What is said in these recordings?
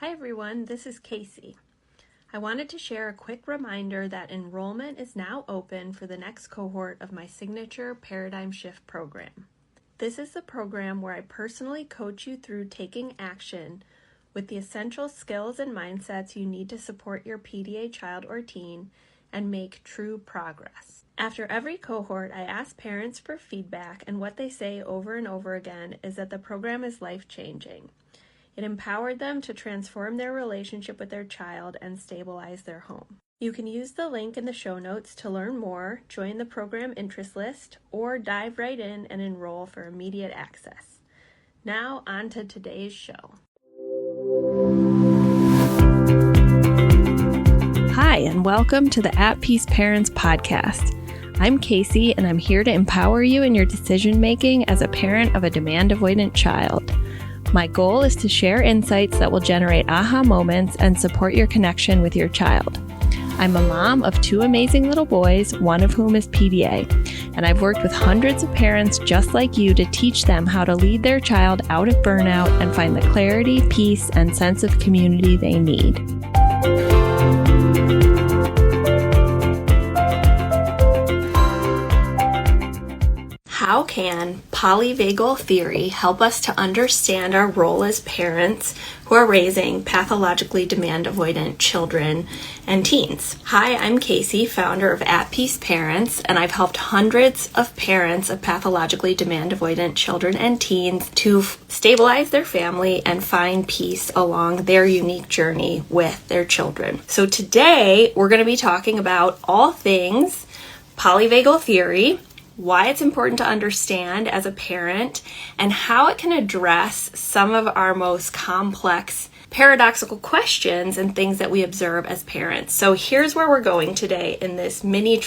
Hi everyone, this is Casey. I wanted to share a quick reminder that enrollment is now open for the next cohort of my signature Paradigm Shift program. This is the program where I personally coach you through taking action with the essential skills and mindsets you need to support your PDA child or teen and make true progress. After every cohort, I ask parents for feedback, and what they say over and over again is that the program is life-changing. It empowered them to transform their relationship with their child and stabilize their home. You can use the link in the show notes to learn more, join the program interest list, or dive right in and enroll for immediate access. Now, on to today's show. Hi, and welcome to the At Peace Parents podcast. I'm Casey, and I'm here to empower you in your decision-making as a parent of a demand-avoidant child. My goal is to share insights that will generate aha moments and support your connection with your child. I'm a mom of two amazing little boys, one of whom is PDA, and I've worked with hundreds of parents just like you to teach them how to lead their child out of burnout and find the clarity, peace, and sense of community they need. How can Polyvagal Theory help us to understand our role as parents who are raising pathologically demand-avoidant children and teens? Hi, I'm Casey, founder of At Peace Parents, and I've helped hundreds of parents of pathologically demand-avoidant children and teens to stabilize their family and find peace along their unique journey with their children. So today, we're going to be talking about all things Polyvagal Theory, why it's important to understand as a parent, and how it can address some of our most complex paradoxical questions and things that we observe as parents. So here's where we're going today in this mini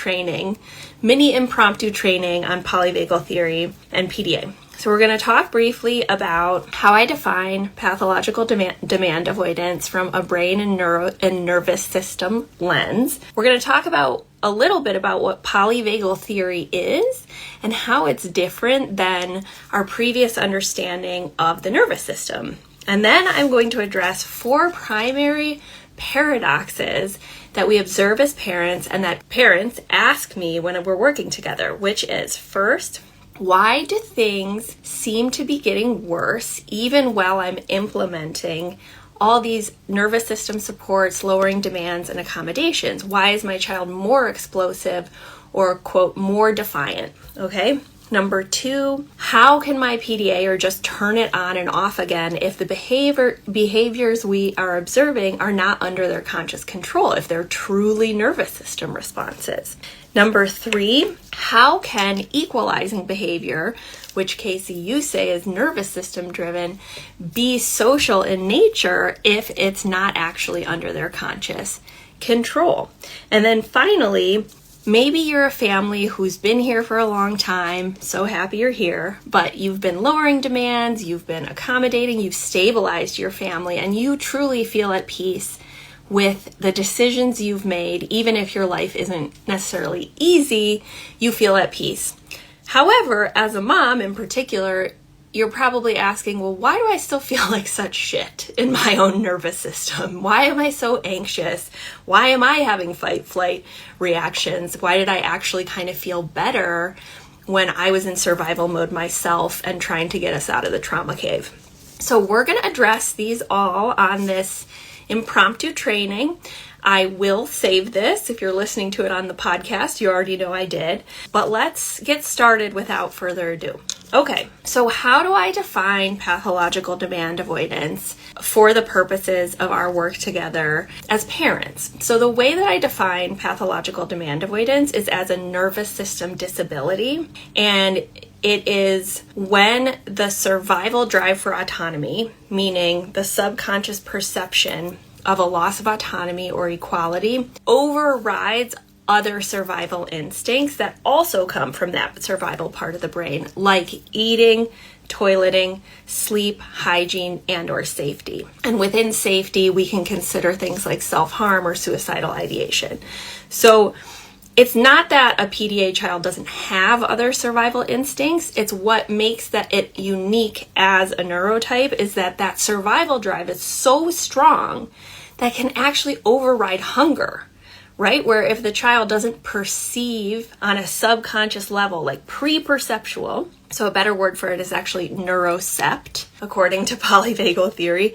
impromptu training on Polyvagal Theory and PDA. So we're going to talk briefly about how I define pathological demand avoidance from a brain and nervous system lens. We're going to talk about a little bit about what polyvagal theory is and how it's different than our previous understanding of the nervous system. And then I'm going to address 4 primary paradoxes that we observe as parents and that parents ask me when we're working together, which is, first, why do things seem to be getting worse even while I'm implementing all these nervous system supports, lowering demands, and accommodations? Why is my child more explosive or, quote, more defiant? Okay. Number 2, how can my PDA or just turn it on and off again if the behaviors we are observing are not under their conscious control, if they're truly nervous system responses? Number 3, how can equalizing behavior, which Casey, you say is nervous system driven, be social in nature if it's not actually under their conscious control? And then finally, maybe you're a family who's been here for a long time, so happy you're here, but you've been lowering demands, you've been accommodating, you've stabilized your family, and you truly feel at peace with the decisions you've made. Even if your life isn't necessarily easy, you feel at peace. However, as a mom in particular, you're probably asking, well, why do I still feel like such shit in my own nervous system? Why am I so anxious? Why am I having fight-flight reactions? Why did I actually kind of feel better when I was in survival mode myself and trying to get us out of the trauma cave? So we're going to address these all on this impromptu training. I will save this. If you're listening to it on the podcast, you already know I did. But let's get started without further ado. Okay, so how do I define pathological demand avoidance for the purposes of our work together as parents? So the way that I define pathological demand avoidance is as a nervous system disability, and it is when the survival drive for autonomy, meaning the subconscious perception of a loss of autonomy or equality, overrides other survival instincts that also come from that survival part of the brain, like eating, toileting, sleep, hygiene, and or safety. And within safety, we can consider things like self-harm or suicidal ideation. So it's not that a PDA child doesn't have other survival instincts. It's what makes it unique as a neurotype is that survival drive is so strong that can actually override hunger, right? Where if the child doesn't perceive on a subconscious level, like pre-perceptual, so a better word for it is actually neurocept, according to polyvagal theory,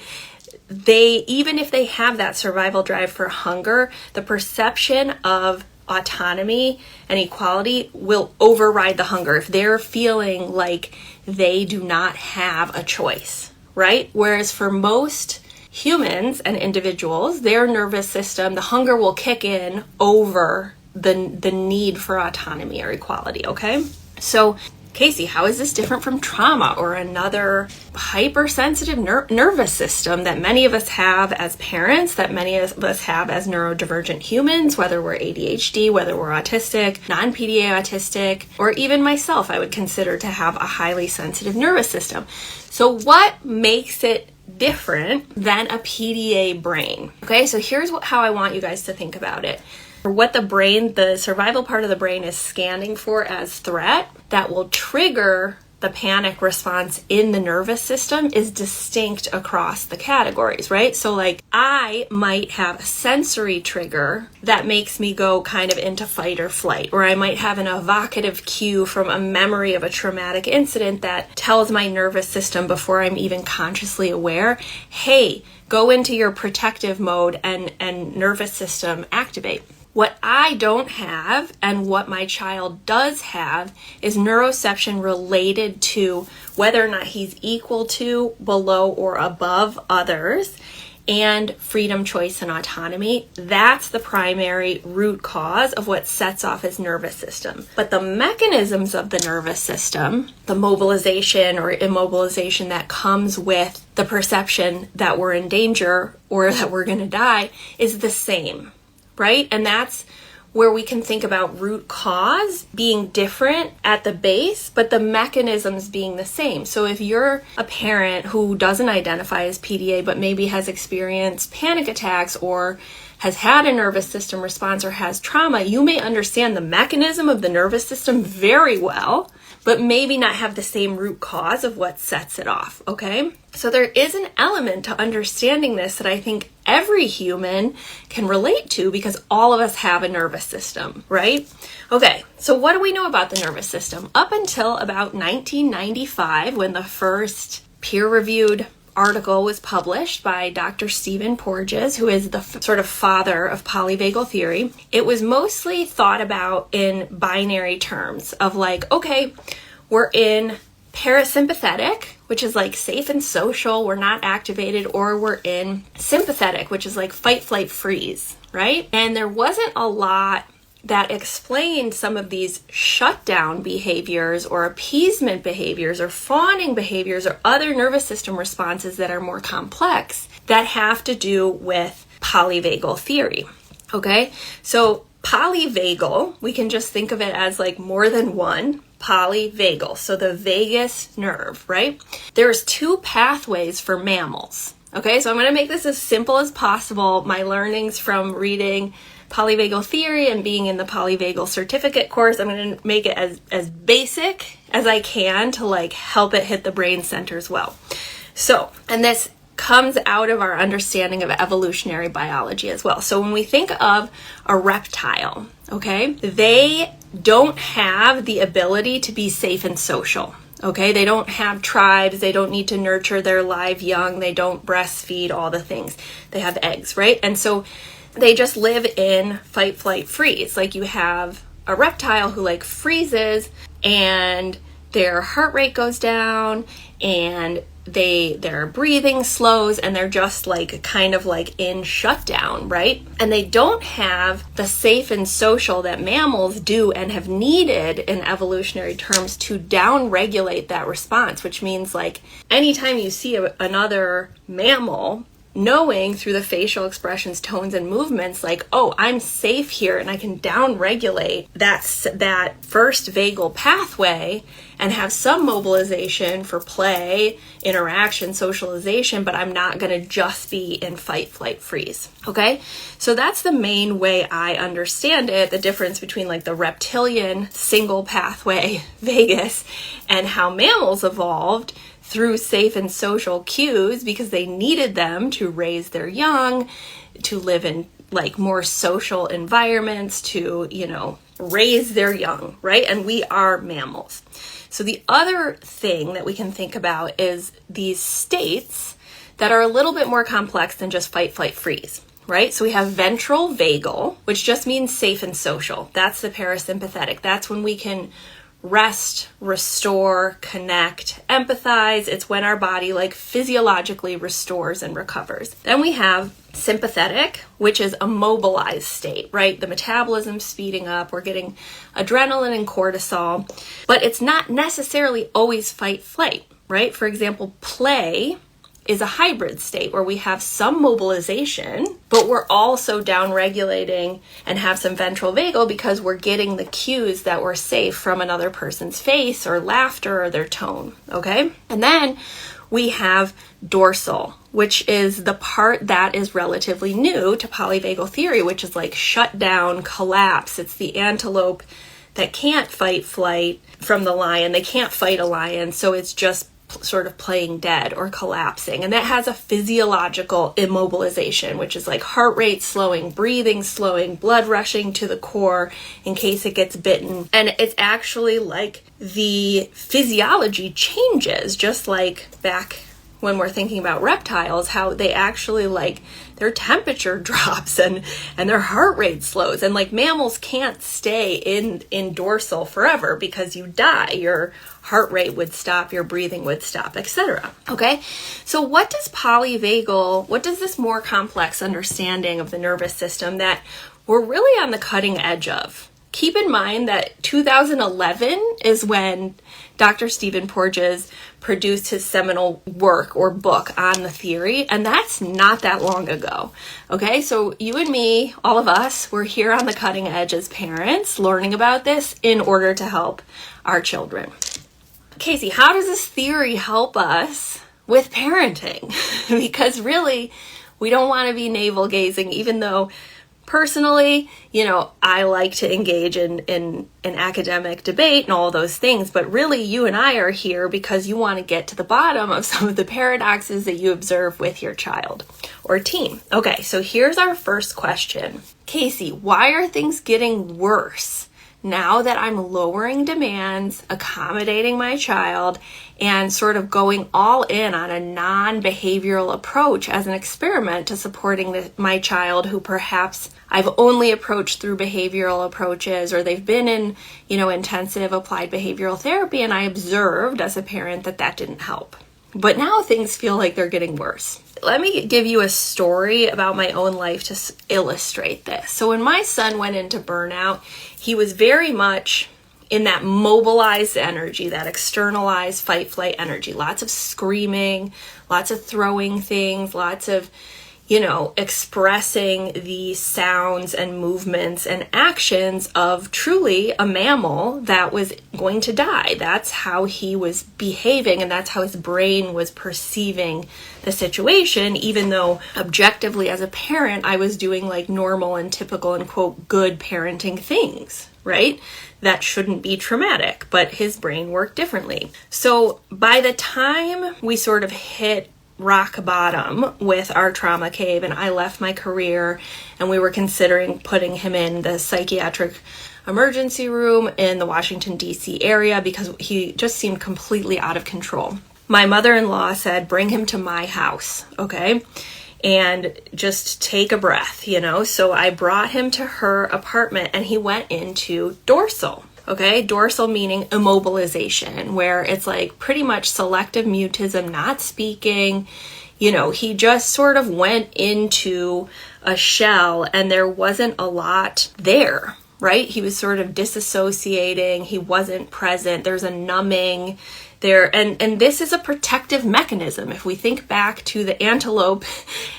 even if they have that survival drive for hunger, the perception of autonomy and equality will override the hunger if they're feeling like they do not have a choice, right? Whereas for most humans and individuals, their nervous system, the hunger will kick in over the need for autonomy or equality, okay? So Casey, how is this different from trauma or another hypersensitive nervous system that many of us have as parents, that many of us have as neurodivergent humans, whether we're ADHD, whether we're autistic, non-PDA autistic, or even myself, I would consider to have a highly sensitive nervous system. So what makes it different than a PDA brain? Okay, so here's how I want you guys to think about it. What the survival part of the brain is scanning for as threat that will trigger the panic response in the nervous system is distinct across the categories, right? So like I might have a sensory trigger that makes me go kind of into fight or flight, or I might have an evocative cue from a memory of a traumatic incident that tells my nervous system before I'm even consciously aware, hey, go into your protective mode and nervous system activate. What I don't have and what my child does have is neuroception related to whether or not he's equal to, below, or above others, and freedom, choice, and autonomy. That's the primary root cause of what sets off his nervous system. But the mechanisms of the nervous system, the mobilization or immobilization that comes with the perception that we're in danger or that we're going to die, is the same. Right? And that's where we can think about root cause being different at the base, but the mechanisms being the same. So if you're a parent who doesn't identify as PDA, but maybe has experienced panic attacks or has had a nervous system response or has trauma, you may understand the mechanism of the nervous system very well, but maybe not have the same root cause of what sets it off, okay? So there is an element to understanding this that I think every human can relate to because all of us have a nervous system, right? Okay, so what do we know about the nervous system? Up until about 1995, when the first peer-reviewed article was published by Dr. Stephen Porges, who is the sort of father of polyvagal theory, it was mostly thought about in binary terms of like, okay, we're in parasympathetic, which is like safe and social, we're not activated, or we're in sympathetic, which is like fight, flight, freeze, right? And there wasn't a lot that explained some of these shutdown behaviors or appeasement behaviors or fawning behaviors or other nervous system responses that are more complex that have to do with polyvagal theory. Okay, so polyvagal, we can just think of it as like more than one polyvagal. So the vagus nerve, right? There's two pathways for mammals. Okay, so I'm going to make this as simple as possible. My learnings from reading polyvagal theory and being in the polyvagal certificate course, I'm going to make it as basic as I can to like help it hit the brain centers well. So, and this comes out of our understanding of evolutionary biology as well. So when we think of a reptile, okay, they don't have the ability to be safe and social. Okay, they don't have tribes, they don't need to nurture their live young, they don't breastfeed, all the things. They have eggs, right? And so they just live in fight, flight, freeze. Like you have a reptile who like freezes and their heart rate goes down and their breathing slows and they're just like kind of like in shutdown, right? And they don't have the safe and social that mammals do and have needed in evolutionary terms to down-regulate that response, which means like anytime you see another mammal knowing through the facial expressions, tones, and movements, like, oh, I'm safe here and I can down-regulate that first vagal pathway and have some mobilization for play, interaction, socialization, but I'm not going to just be in fight, flight, freeze. Okay? So that's the main way I understand it, the difference between like the reptilian single pathway vagus and how mammals evolved through safe and social cues because they needed them to raise their young, to live in like more social environments, to, raise their young, right? And we are mammals. So the other thing that we can think about is these states that are a little bit more complex than just fight, flight, freeze, right? So we have ventral vagal, which just means safe and social. That's the parasympathetic. That's when we can rest, restore, connect, empathize. It's when our body like physiologically restores and recovers. Then we have sympathetic, which is a mobilized state, right? The metabolism speeding up, we're getting adrenaline and cortisol, but it's not necessarily always fight, flight, right? For example, play is a hybrid state where we have some mobilization, but we're also down-regulating and have some ventral vagal because we're getting the cues that we're safe from another person's face or laughter or their tone, okay? And then we have dorsal, which is the part that is relatively new to polyvagal theory, which is like shut down, collapse. It's the antelope that can't fight flight from the lion. They can't fight a lion, so it's just sort of playing dead or collapsing. And that has a physiological immobilization, which is like heart rate slowing, breathing slowing, blood rushing to the core in case it gets bitten. And it's actually like the physiology changes, just like back when we're thinking about reptiles, how they actually like their temperature drops and their heart rate slows. And like mammals can't stay in dorsal forever because you die. Your heart rate would stop, your breathing would stop, etc. Okay? So what does this more complex understanding of the nervous system that we're really on the cutting edge of? Keep in mind that 2011 is when Dr. Stephen Porges produced his seminal work or book on the theory, and that's not that long ago. Okay, so you and me, all of us, we're here on the cutting edge as parents, learning about this in order to help our children. Casey, how does this theory help us with parenting? Because really, we don't want to be navel gazing, even though personally, I like to engage in academic debate and all those things, but really you and I are here because you want to get to the bottom of some of the paradoxes that you observe with your child or teen. Okay, so here's our first question. Casey, why are things getting worse now that I'm lowering demands, accommodating my child, and sort of going all in on a non-behavioral approach as an experiment to supporting my child who perhaps I've only approached through behavioral approaches, or they've been in, intensive applied behavioral therapy, and I observed as a parent that didn't help. But now things feel like they're getting worse. Let me give you a story about my own life to illustrate this. So when my son went into burnout, he was very much in that mobilized energy, that externalized fight flight energy. Lots of screaming, lots of throwing things, lots of, expressing the sounds and movements and actions of truly a mammal that was going to die. That's how he was behaving, and that's how his brain was perceiving the situation, even though objectively as a parent, I was doing like normal and typical and quote good parenting things, right? That shouldn't be traumatic, but his brain worked differently. So by the time we sort of hit rock bottom with our trauma cave and I left my career and we were considering putting him in the psychiatric emergency room in the Washington, D.C. area because he just seemed completely out of control. My mother-in-law said, bring him to my house, okay? And just take a breath, So I brought him to her apartment and he went into dorsal. Okay, dorsal meaning immobilization, where it's like pretty much selective mutism, not speaking. He just sort of went into a shell and there wasn't a lot there, right? He was sort of disassociating. He wasn't present. There's a numbing. And this is a protective mechanism. If we think back to the antelope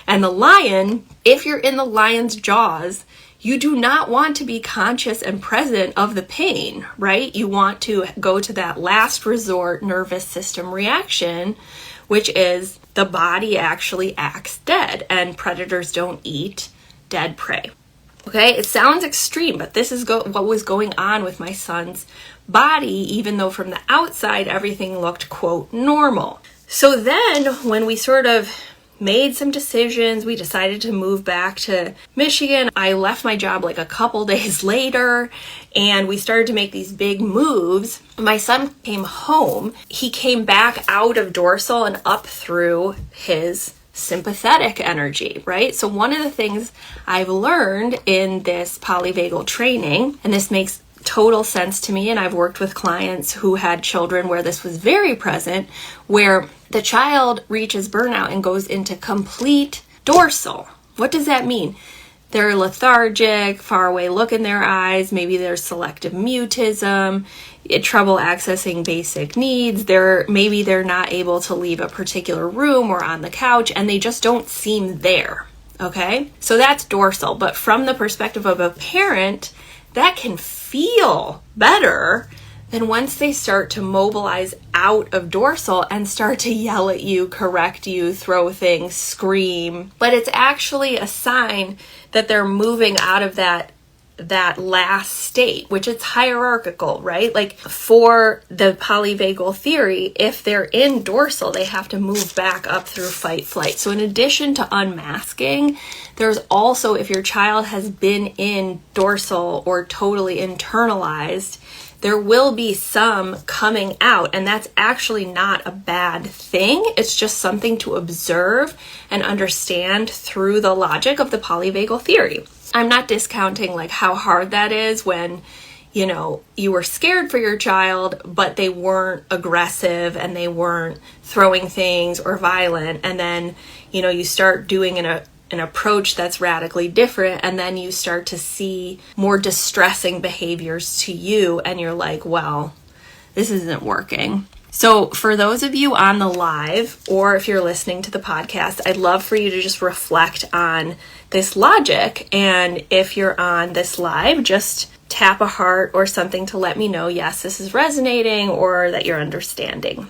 and the lion, if you're in the lion's jaws, you do not want to be conscious and present of the pain, right? You want to go to that last resort nervous system reaction, which is the body actually acts dead, and predators don't eat dead prey. Okay, it sounds extreme, but this is what was going on with my son's body, even though from the outside everything looked, quote, normal. So then when we sort of made some decisions, we decided to move back to Michigan. I left my job like a couple days later, and we started to make these big moves. My son came home. He came back out of dorsal and up through his sympathetic energy, right? So one of the things I've learned in this polyvagal training, and this makes total sense to me, and I've worked with clients who had children where this was very present, where the child reaches burnout and goes into complete dorsal. What does that mean? They're lethargic, far away look in their eyes, maybe there's selective mutism, trouble accessing basic needs, maybe they're not able to leave a particular room or on the couch, and they just don't seem there, okay? So that's dorsal, but from the perspective of a parent, that can feel better than once they start to mobilize out of dorsal and start to yell at you, correct you, throw things, scream. But it's actually a sign that they're moving out of that last state, which is hierarchical, right? Like for the polyvagal theory, if they're in dorsal, they have to move back up through fight flight. So in addition to unmasking, there's also, if your child has been in dorsal or totally internalized, there will be some coming out, and that's actually not a bad thing. It's just something to observe and understand through the logic of the polyvagal theory. I'm not discounting like how hard that is when, you were scared for your child, but they weren't aggressive and they weren't throwing things or violent. And then, you start doing an approach that's radically different, and then you start to see more distressing behaviors to you, and you're like, well, this isn't working. So for those of you on the live, or if you're listening to the podcast, I'd love for you to just reflect on this logic. And if you're on this live, just tap a heart or something to let me know, yes, this is resonating, or that you're understanding.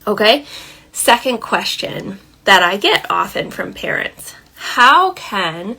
Okay? Second question that I get often from parents: how can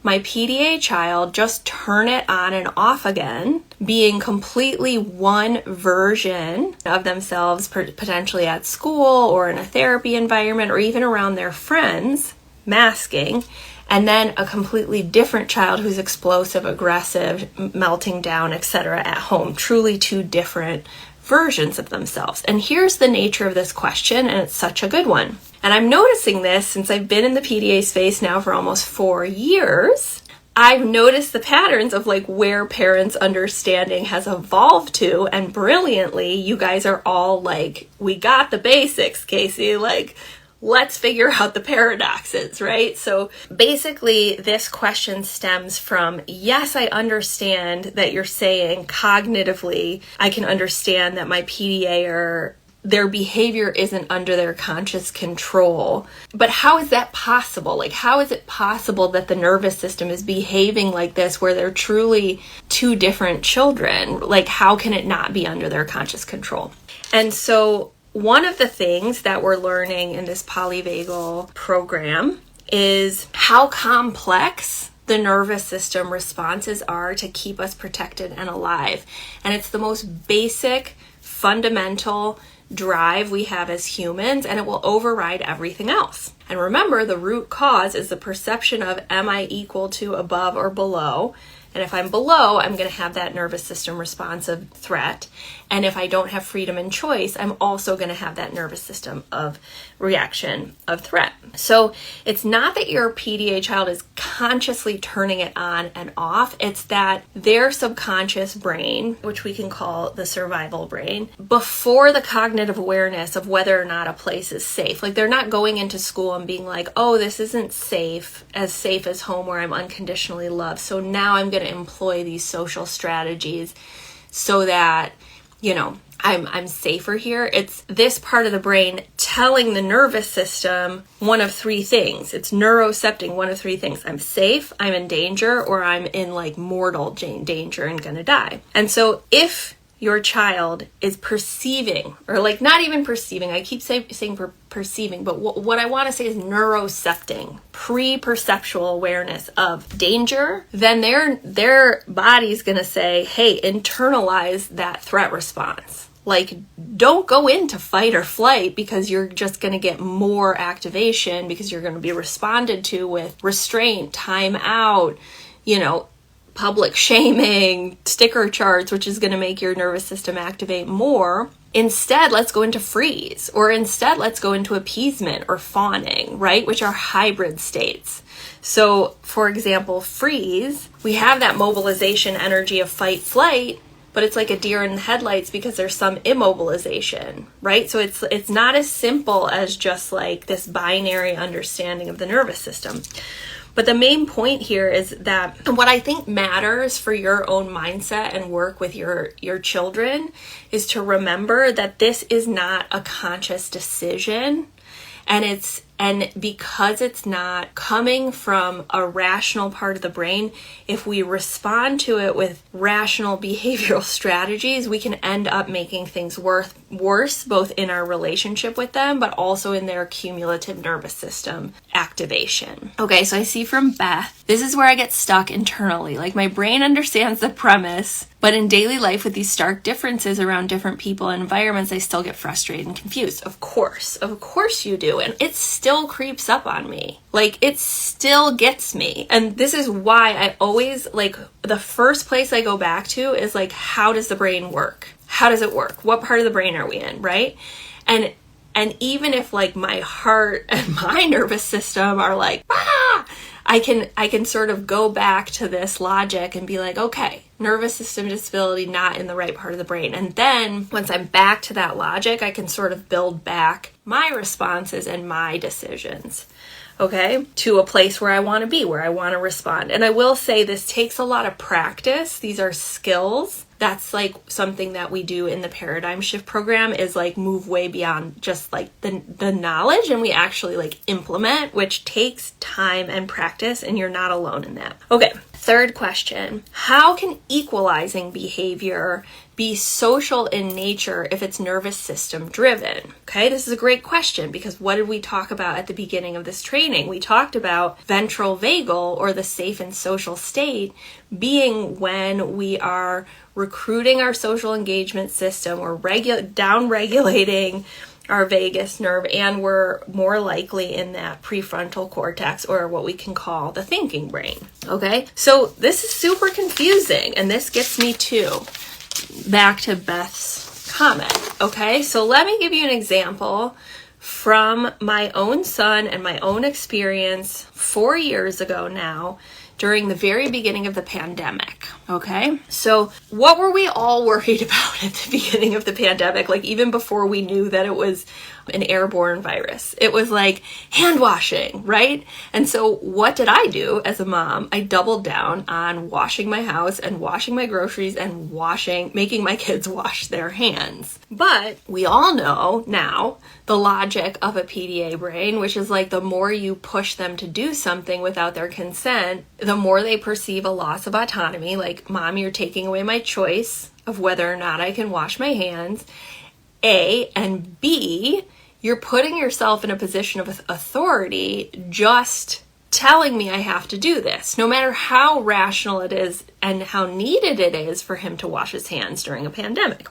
my PDA child just turn it on and off again, being completely one version of themselves, potentially at school or in a therapy environment or even around their friends, masking, and then a completely different child who's explosive, aggressive, melting down, etc. at home? Truly two different versions of themselves. And here's the nature of this question, and it's such a good one. And I'm noticing this since I've been in the PDA space now for almost 4 years. I've noticed the patterns of like where parents' understanding has evolved to, and brilliantly, you guys are all like, we got the basics, Casey, like, let's figure out the paradoxes, right? So basically, this question stems from, yes, I understand that you're saying cognitively, I can understand that my PDA their behavior isn't under their conscious control. But how is that possible? Like, how is it possible that the nervous system is behaving like this where they're truly two different children? Like, how can it not be under their conscious control? And so one of the things that we're learning in this polyvagal program is how complex the nervous system responses are to keep us protected and alive. And it's the most basic, fundamental drive we have as humans, and it will override everything else. And remember, the root cause is the perception of, am I equal to, above, or below? And if I'm below, I'm going to have that nervous system response of threat. And if I don't have freedom and choice, I'm also going to have that nervous system of reaction of threat. So it's not that your PDA child is consciously turning it on and off. It's that their subconscious brain, which we can call the survival brain, before the cognitive awareness of whether or not a place is safe. Like, they're not going into school and being like, oh, this isn't safe as home where I'm unconditionally loved. So now I'm going to employ these social strategies so that I'm safer here. It's this part of the brain telling the nervous system one of three things. It's neurocepting one of three things. I'm safe, I'm in danger, or I'm in like mortal danger and gonna die. And so if your child is perceiving, or like not even perceiving, I keep saying perceiving, but what I want to say is neurocepting, pre-perceptual awareness of danger, then their body's going to say, hey, internalize that threat response. Like, don't go into fight or flight because you're just going to get more activation because you're going to be responded to with restraint, time out, public shaming, sticker charts, which is going to make your nervous system activate more. Instead, let's go into freeze, or instead, let's go into appeasement or fawning, right? Which are hybrid states. So, for example, freeze, we have that mobilization energy of fight, flight, but it's like a deer in the headlights because there's some immobilization, right? So it's not as simple as just like this binary understanding of the nervous system. But the main point here is that what I think matters for your own mindset and work with your children is to remember that this is not a conscious decision, and because it's not coming from a rational part of the brain, if we respond to it with rational behavioral strategies, we can end up making things worse, both in our relationship with them, but also in their cumulative nervous system activation. Okay, so I see from Beth, this is where I get stuck internally. Like, my brain understands the premise, but in daily life with these stark differences around different people and environments, I still get frustrated and confused. Of course you do. And it still creeps up on me. Like, it still gets me. And this is why I always, like, the first place I go back to is like, how does the brain work? How does it work? What part of the brain are we in, right? And even if like my heart and my nervous system are like, I can sort of go back to this logic and be like, okay, nervous system disability, not in the right part of the brain. And then once I'm back to that logic, I can sort of build back my responses and my decisions, okay, to a place where I want to be, where I want to respond. And I will say this takes a lot of practice. These are skills. That's like something that we do in the paradigm shift program, is like move way beyond just like the knowledge, and we actually like implement, which takes time and practice, and you're not alone in that. Okay, third question. How can equalizing behavior be social in nature if it's nervous system driven? Okay, this is a great question, because what did we talk about at the beginning of this training? We talked about ventral vagal, or the safe and social state, being when we are recruiting our social engagement system, or down-regulating our vagus nerve, and we're more likely in that prefrontal cortex, or what we can call the thinking brain. Okay, so this is super confusing, and this gets me back to Beth's comment. Okay, so let me give you an example from my own son and my own experience 4 years ago now, during the very beginning of the pandemic. Okay, so what were we all worried about at the beginning of the pandemic? Like, even before we knew that it was an airborne virus, it was like hand washing, right? And so what did I do as a mom? I doubled down on washing my house and washing my groceries and making my kids wash their hands. But we all know now the logic of a PDA brain, which is like, the more you push them to do something without their consent, the more they perceive a loss of autonomy. Like, Mom, you're taking away my choice of whether or not I can wash my hands. A, and B, you're putting yourself in a position of authority just telling me I have to do this, no matter how rational it is and how needed it is for him to wash his hands during a pandemic.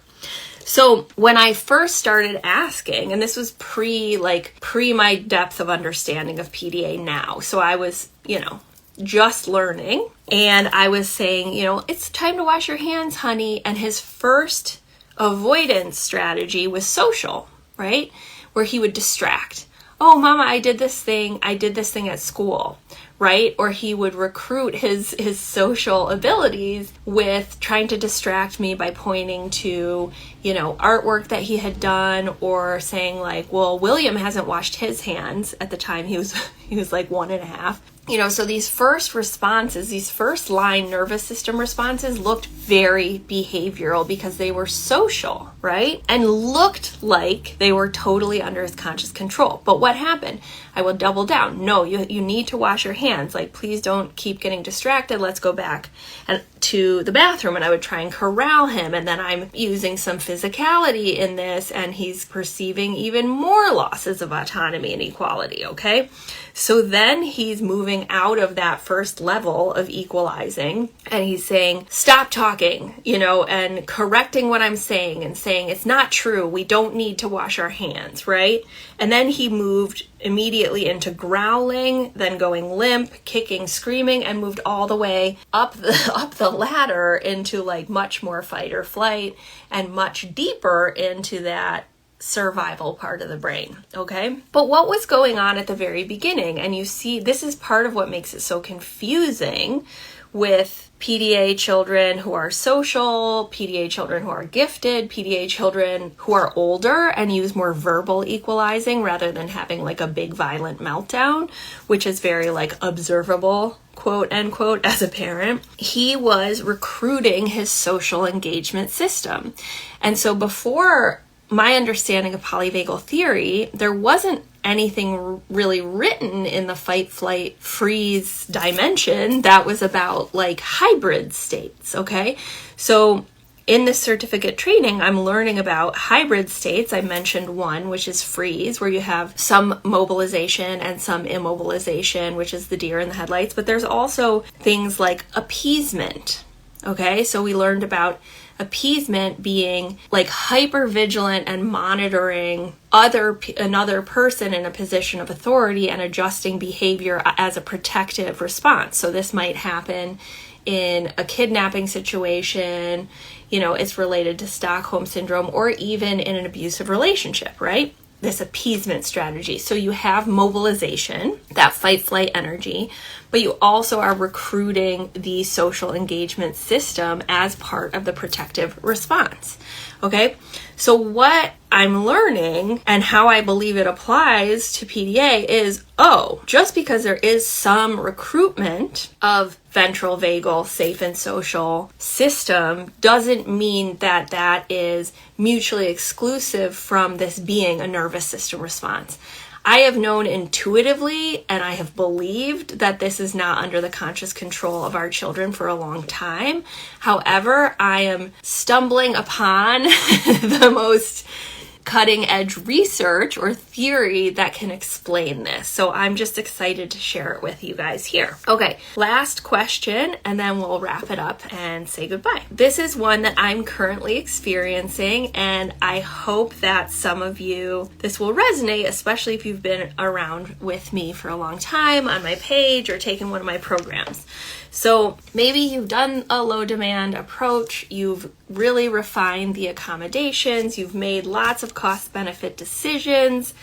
So when I first started asking, and this was pre my depth of understanding of PDA now, so I was, just learning, and I was saying, it's time to wash your hands, honey. And his first avoidance strategy was social, right? Where he would distract. Oh, Mama, I did this thing at school, right? Or he would recruit his social abilities with trying to distract me by pointing to, artwork that he had done, or saying like, well, William hasn't washed his hands. At the time he was like 1.5. So these first responses, these first line nervous system responses looked very behavioral because they were social, right? And looked like they were totally under his conscious control. But what happened? I will double down. No, you need to wash your hands. Like, please don't keep getting distracted. Let's go back to the bathroom. And I would try and corral him. And then I'm using some physicality in this, and he's perceiving even more losses of autonomy and equality, okay? So then he's moving out of that first level of equalizing, and he's saying, stop talking, and correcting what I'm saying and saying, it's not true. We don't need to wash our hands, right? And then he moved immediately into growling, then going limp, kicking, screaming, and moved all the way up the ladder into like much more fight or flight and much deeper into that survival part of the brain, okay? But what was going on at the very beginning? And you see, this is part of what makes it so confusing with PDA children who are social, PDA children who are gifted, PDA children who are older and use more verbal equalizing rather than having like a big violent meltdown, which is very like observable, quote unquote, as a parent. He was recruiting his social engagement system. And so before my understanding of polyvagal theory, there wasn't anything really written in the fight, flight, freeze dimension that was about like hybrid states, okay? So in this certificate training, I'm learning about hybrid states. I mentioned one, which is freeze, where you have some mobilization and some immobilization, which is the deer in the headlights. But there's also things like appeasement, okay? So we learned about appeasement being like hyper vigilant and monitoring another person in a position of authority and adjusting behavior as a protective response. So this might happen in a kidnapping situation, it's related to Stockholm syndrome, or even in an abusive relationship, right? This appeasement strategy. So you have mobilization, that fight flight energy, but you also are recruiting the social engagement system as part of the protective response. Okay? So what I'm learning and how I believe it applies to PDA is, just because there is some recruitment of ventral vagal safe and social system doesn't mean that that is mutually exclusive from this being a nervous system response. I have known intuitively and I have believed that this is not under the conscious control of our children for a long time. However, I am stumbling upon the most cutting edge research or theory that can explain this. So I'm just excited to share it with you guys here. Okay, last question, and then we'll wrap it up and say goodbye. This is one that I'm currently experiencing, and I hope that some of you, this will resonate, especially if you've been around with me for a long time on my page or taken one of my programs. So maybe you've done a low demand approach, you've really refined the accommodations, you've made lots of cost benefit decisions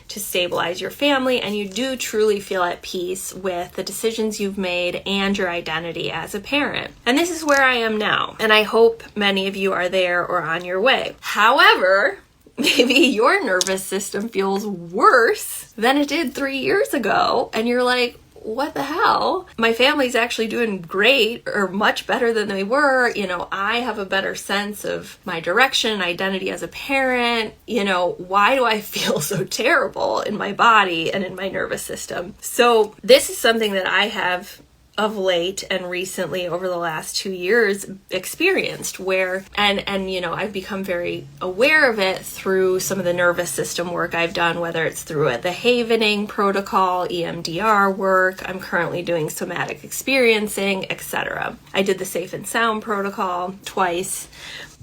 to stabilize your family, and you do truly feel at peace with the decisions you've made and your identity as a parent. And this is where I am now, and I hope many of you are there or on your way. However, maybe your nervous system feels worse than it did 3 years ago, and you're like, what the hell? My family's actually doing great or much better than they were. I have a better sense of my direction and identity as a parent. Why do I feel so terrible in my body and in my nervous system? So this is something that I have of late and recently over the last 2 years experienced where, and I've become very aware of it through some of the nervous system work I've done, whether it's through the Havening protocol, EMDR work, I'm currently doing somatic experiencing, etc. I did the Safe and Sound protocol twice,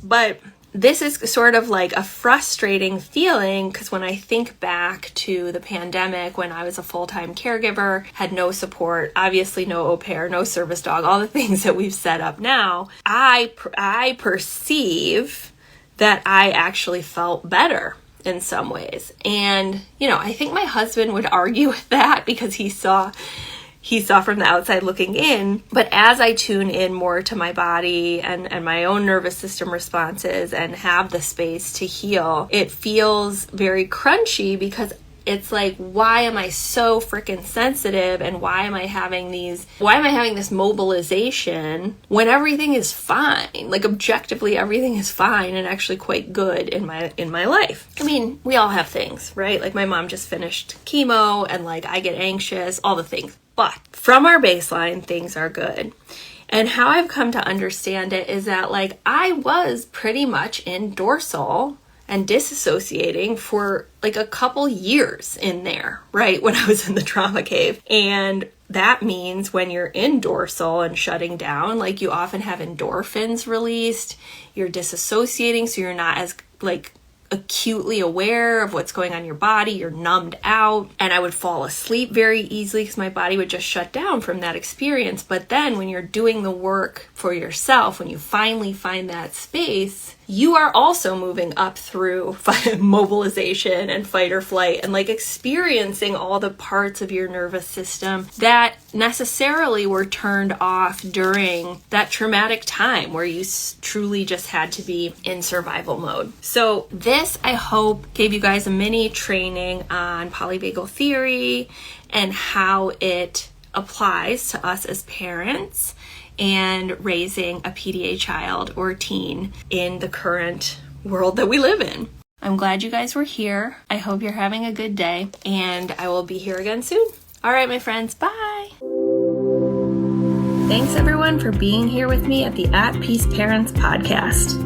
but this is sort of like a frustrating feeling because when I think back to the pandemic, when I was a full-time caregiver, had no support, obviously no au pair, no service dog, all the things that we've set up now, I perceive that I actually felt better in some ways. And, I think my husband would argue with that because he saw from the outside looking in. But as I tune in more to my body and my own nervous system responses and have the space to heal, it feels very crunchy because it's like, why am I so freaking sensitive, and why am I having this mobilization when everything is fine? Like, objectively, everything is fine and actually quite good in my life. I mean, we all have things, right? Like, my mom just finished chemo, and like, I get anxious, all the things. But from our baseline, things are good. And how I've come to understand it is that, like, I was pretty much in dorsal and disassociating for like a couple years in there, right? When I was in the trauma cave. And that means when you're in dorsal and shutting down, like, you often have endorphins released, you're disassociating, so you're not as like acutely aware of what's going on in your body, you're numbed out, and I would fall asleep very easily because my body would just shut down from that experience. But then when you're doing the work for yourself, when you finally find that space, you are also moving up through mobilization and fight or flight, and like experiencing all the parts of your nervous system that necessarily were turned off during that traumatic time where you truly just had to be in survival mode. So this, I hope, gave you guys a mini training on polyvagal theory and how it applies to us as parents and raising a PDA child or teen in the current world that we live in. I'm glad you guys were here. I hope you're having a good day, and I will be here again soon. All right, my friends, bye. Thanks everyone for being here with me at the At Peace Parents podcast.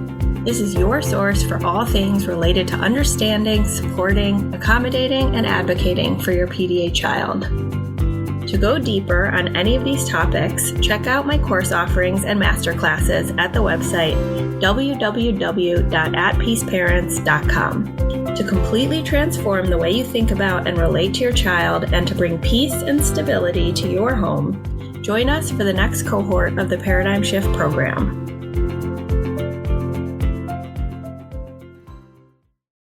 This is your source for all things related to understanding, supporting, accommodating, and advocating for your PDA child. To go deeper on any of these topics, check out my course offerings and masterclasses at the website www.atpeaceparents.com. To completely transform the way you think about and relate to your child and to bring peace and stability to your home, join us for the next cohort of the Paradigm Shift program.